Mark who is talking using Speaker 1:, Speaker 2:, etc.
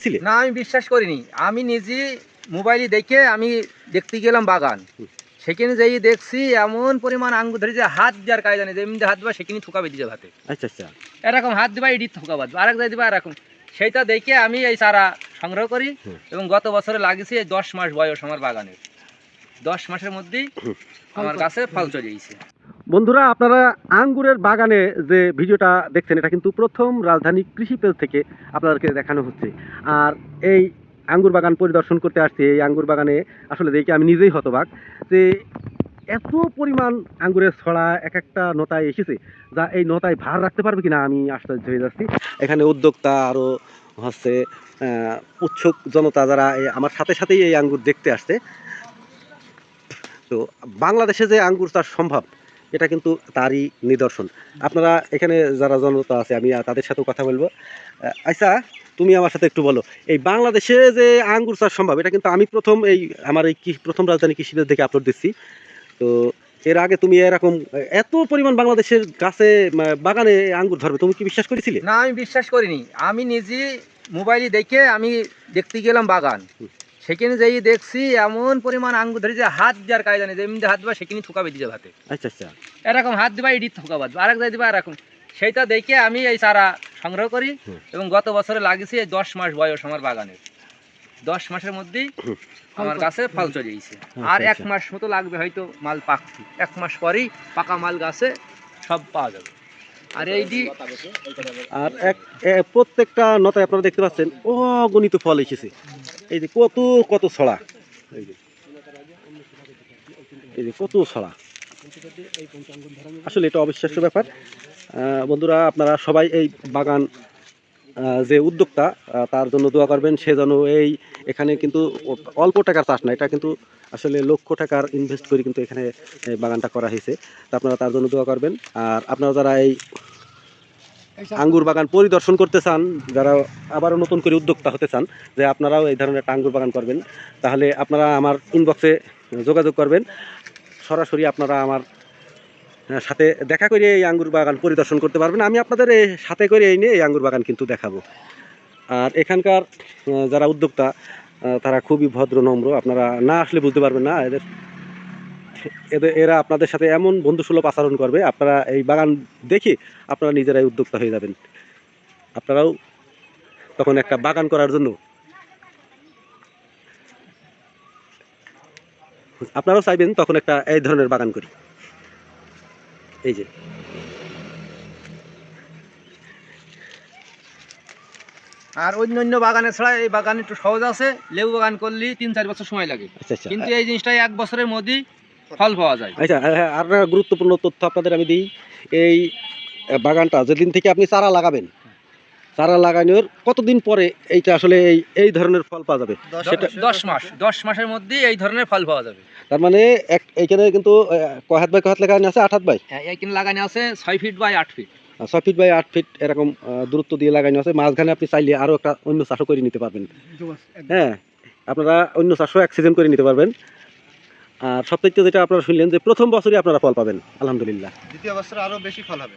Speaker 1: করেছিলে?
Speaker 2: না, আমি বিশ্বাস করিনি। আমি নিজে মোবাইলে দেখে আমি দেখতে গেলাম বাগান। সেখানে যেই দেখছি এমন পরিমাণ আঙ্গুর ধরে যে হাত দেওয়ার কায়দা নেই, যেমনি হাত দিবা সেখানে থুকা বেঁধে যাবে হাতে।
Speaker 1: আচ্ছা আচ্ছা।
Speaker 2: এরকম হাত দিবা এটি থুকা বাঁধবে, আরেক জায়গায় দিবা এরকম। সেইটা দেখে আমি এই চারা সংগ্রহ করি এবং গত বছরে লাগিয়েছি। এই 10 মাস বয়স আমার বাগানের। 10 মাসের মধ্যেই আমার গাছে ফল চলে এসেছে।
Speaker 1: বন্ধুরা, আপনারা আঙ্গুরের বাগানে যে ভিডিওটা দেখছেন এটা কিন্তু প্রথম রাজধানী কৃষি পেজ থেকে আপনাদেরকে দেখানো হচ্ছে। আর এই আঙ্গুর বাগান পরিদর্শন করতে আসছি। এই আঙ্গুর বাগানে আসলে দেখে আমি নিজেই হতবাক যে এত পরিমাণ আঙ্গুরের ছড়া এক একটা নতায় এসেছে, যা এই নতায় ভার রাখতে পারবে কিনা আমি আশ্চর্য হয়ে যাচ্ছি। এখানে উদ্যোক্তা আরও হচ্ছে উৎসুক জনতা যারা আমার সাথে সাথেই এই আঙ্গুর দেখতে আসছে। তো বাংলাদেশে যে আঙ্গুর চাষ সম্ভব এটা কিন্তু তারই নিদর্শন। আপনারা এখানে যারা জনতা আছে আমি তাদের সাথেও কথা বলবো। আচ্ছা, তুমি আমার সাথে একটু বলো, এই বাংলাদেশে যে আঙ্গুর চাষ সম্ভব এটা কিন্তু আমি প্রথম এই আমার এই প্রথম রাজধানী কৃষি পেজ দেখে আপলোড দিচ্ছি। তো এর আগে তুমি এরকম এত পরিমাণ বাংলাদেশের গাছে বাগানে আঙ্গুর ধরবে তুমি কি বিশ্বাস করেছিলে?
Speaker 2: না, আমি বিশ্বাস করিনি। আমি নিজে মোবাইলে দেখে আমি দেখতে গেলাম বাগান। সেখানে যেই দেখছি এমন পরিমাণ আঙ্গুর ধরে যে হাত দেওয়ার কায়দা নেই, যেমনি হাত দিবা সেখানে থুকা বেঁধে যাবে হাতে।
Speaker 1: আচ্ছা আচ্ছা।
Speaker 2: এরকম হাত দিবা এটি থুকা বাঁধবে, আরেক জায়গায় দিবা এরকম। সেইটা দেখে আমি এই চারা সংগ্রহ করি এবং গত বছরে লাগিয়েছি। এই 10 মাস বয়স আমার বাগানের। 10 মাসের মধ্যেই আমার গাছে ফল চলে এসেছে। আর 1 মাস মতো লাগবে হয়তো মাল পাকতে। 1 মাস পরেই পাকা মাল গাছে সব পাওয়া যাবে। আর এইটি
Speaker 1: আর প্রত্যেকটা নতায় আপনারা দেখতে পাচ্ছেন অগণিত ফল এসেছে। এই যে কত কত ছড়া, এই যে কত ছড়া, আসলে এটা অবিশ্বাস্য ব্যাপার। বন্ধুরা, আপনারা সবাই এই বাগান যে উদ্যোক্তা তার জন্য দোয়া করবেন। সে যেন এখানে কিন্তু অল্প টাকার চাষ না, এটা কিন্তু আসলে লক্ষ টাকার ইনভেস্ট করে কিন্তু এখানে বাগানটা করা হয়েছে। তা আপনারা তার জন্য দোয়া করবেন। আর আপনারা যারা এই আঙ্গুর বাগান পরিদর্শন করতে চান, যারা আবারও নতুন করে উদ্যোক্তা হতে চান যে আপনারাও এই ধরনের একটা আঙ্গুর বাগান করবেন, তাহলে আপনারা আমার ইনবক্সে যোগাযোগ করবেন। সরাসরি আপনারা আমার সাথে দেখা করে এই আঙ্গুর বাগান পরিদর্শন করতে পারবেন। আমি আপনাদের সাথে করে নিয়ে এই আঙ্গুর বাগান কিন্তু দেখাবো। আর এখানকার যারা উদ্যোক্তা তারা খুবই ভদ্র নম্র, আপনারা না আসলে বুঝতে পারবেন না। এরা আপনাদের সাথে এমন বন্ধুসুলভ আচরণ করবে, আপনারা এই বাগান দেখে আপনারা নিজেরাই উদ্যোক্তা হয়ে যাবেন। আপনারাও তখন একটা বাগান করার জন্য আপনারাও চাইবেন তখন একটা এই ধরনের বাগান করি। এই যে
Speaker 2: আর অন্য বাগানে ছাড়া এই বাগান একটু সহজ আছে। লেবু বাগান করলে 3-4 বছর সময় লাগে, কিন্তু এই জিনিসটাই 1 বছরের মধ্যেই ফল পাওয়া যায়।
Speaker 1: আচ্ছা, আর গুরুত্বপূর্ণ তথ্য আপনাদের আমি দিই। এই বাগানটা যেদিন থেকে আপনি চারা লাগাবেন, চারা লাগানোর কতদিন পরে এইটা আসলে এই ধরনের ফল পাওয়া যাবে?
Speaker 2: সেটা 10 মাসের মধ্যেই এই ধরনের ফল পাওয়া যাবে।
Speaker 1: তার মানে এইখানে কিন্তু কয় হাত বাই কয় হাত লাগানো আছে? 8 হাত বাই।
Speaker 2: এইখানে লাগানো আছে 6 feet by 8 feet.
Speaker 1: 6 feet by 8 feet এরকম দূরত্ব দিয়ে লাগানো আছে। মাঝখানে আপনি চাইলে আরও একটা অন্য চাষও করে নিতে পারবেন। হ্যাঁ, আপনারা অন্য চাষও এক সিজন করে নিতে পারবেন। আর সবথেকে যেটা আপনারা শুনলেন যে প্রথম বছরই আপনারা ফল পাবেন, আলহামদুলিল্লাহ।
Speaker 3: দ্বিতীয় বছরে আরো বেশি ফল হবে।